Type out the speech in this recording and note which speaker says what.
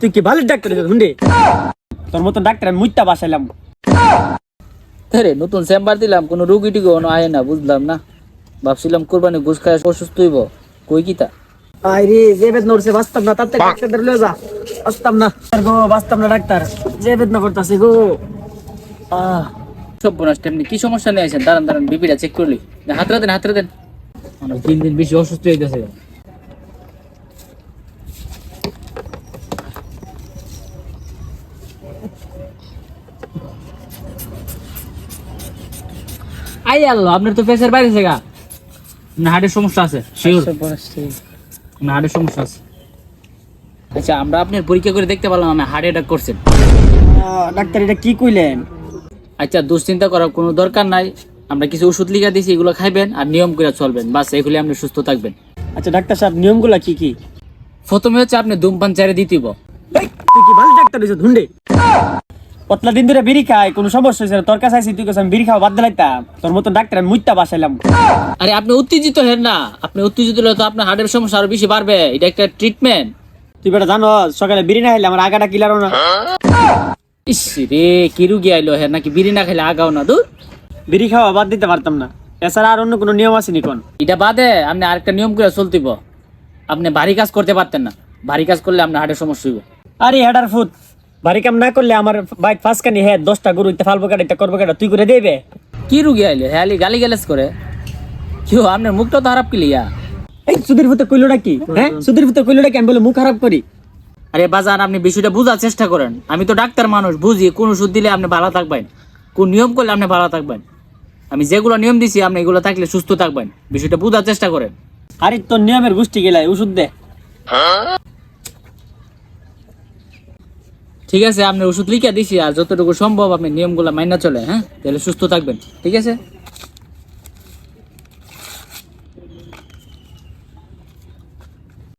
Speaker 1: তুই কি ভালো ডাক্তার হুন্ডে? তোর মতন ডাক্তার আমি মুইতা বাসাইলাম।
Speaker 2: রে নতুন চেম্বার দিলাম, কোনো রুগী টুগি আয় না, বুঝলাম না। ভাবছিলাম কোরবানি ঘুষ খায় অসুস্থ হইব, কই কিতা।
Speaker 1: আরে যে বেদনা উঠছে বাঁচতাম না, তার থেকে ডাক্তার লয়ে যা। বাঁচতাম না গো, বাঁচতাম না ডাক্তার, যে বেদনা করতেছে গো।
Speaker 2: সব বোনাস তেমনি কি সমস্যা নিয়ে আছেন? দাঁড়ান দাঁড়ান, বিপিটা চেক করলি। হাতরা দেন, হাতরা দেন। দিন দিন বেশি অসুস্থ হইতেছে। আই আল্লাহ, আপনার তো প্রেসার বাইরেছে গা, না হার্টের সমস্যা আছে শিওর, না হার্টের সমস্যা আছে। আচ্ছা, আমরা আপনার পরীক্ষা করে দেখতে পারলাম না হার্ট অ্যাটাক করছেন।
Speaker 1: ডাক্তার এটা কি কইলেন?
Speaker 2: আচ্ছা, দুশ্চিন্তা করার কোনো দরকার নাই। আমরা কিছু ওষুধ লিখে দিয়েছি, এগুলো খাইবেন আর নিয়ম করে চলবেন, বাস এগুলি আপনি সুস্থ থাকবেন।
Speaker 1: আচ্ছা ডাক্তার সাহেব, নিয়মগুলা কি কি?
Speaker 2: প্রথমে হচ্ছে আপনি ধূমপান ছেড়ে দিতেইব।
Speaker 1: তুই কি ভালো ডাক্তার হইছ হুন্ডে? কতলা দিন ধরে বিড়ি খাই, কোনো সমস্যা হয়েছে না, তোর কাছে আইছি, তুই কাছে আমি বিড়ি খাওয়া বাদ দিলাইতাম? তোর মতন ডাক্তার আমি মুইতা বাসাইলাম।
Speaker 2: আরে আপনি উত্তেজিত হেন না, আপনি উত্তেজিত হলে তো আপনার হার্টের সমস্যা আরো বেশি বাড়বে, এটা একটা ট্রিটমেন্ট।
Speaker 1: তুই বেটা জানো সকালে বিড়ি না খাইলে আমার আগাটা কিলারো না।
Speaker 2: ইস রে, কি রুগী আইলো হেন, নাকি বিড়ি না খেলে আগাও না দূর।
Speaker 1: বিড়ি খাওয়া বাদ দিতে পারতাম না, এছাড়া আর অন্য কোনো নিয়ম আছে নি কোন?
Speaker 2: এটা বাদে আপনি আরেকটা নিয়ম করে চলতিব। আপনি ভারী কাজ করতে পারতেন না, ভারী কাজ করলে আপনার হার্টের সমস্যা হইব।
Speaker 1: আরে হেডার ফুট, ভারী কাম না করলে আমার বাইক ফাঁসকানি হ্যাঁ 10টা গরু ইতে ফালবো কাটা, এটা করবো কাটা, তুই করে দেবে?
Speaker 2: কি রুগী আইলো হ্যাঁ, গালি গ্যালেজ করে। কেউ আপনার মুখটা তো খারাপ কিলিয়া।
Speaker 1: এই সুধীর ভূতে কইলোটা কি? হ্যাঁ সুধীর ভূতে কইলোটা কি? আমি বলে মুখ খারাপ করি?
Speaker 2: আরে বাজান, আপনি বিষয়টা বোঝার চেষ্টা করেন। আমি তো ডাক্তার মানুষ, বুঝি কোন ওষুধ দিলে আপনি ভালো থাকবেন, কোন নিয়ম করলে আপনি ভালো থাকবেন। আমি যেগুলো নিয়ম দিছি আপনি এগুলো থাকলে সুস্থ থাকবেন, বিষয়টা বোঝার চেষ্টা করেন।
Speaker 1: আরে তোর নিয়মের গোষ্ঠী গেলাই ওষুধ দে।
Speaker 2: ঠিক আছে, আপনি ওষুধ লিখে দিছি, আর যতটুকু সম্ভব আপনি নিয়মগুলো মাইনা চলে, হ্যাঁ, তাহলে সুস্থ থাকবেন। ঠিক আছে।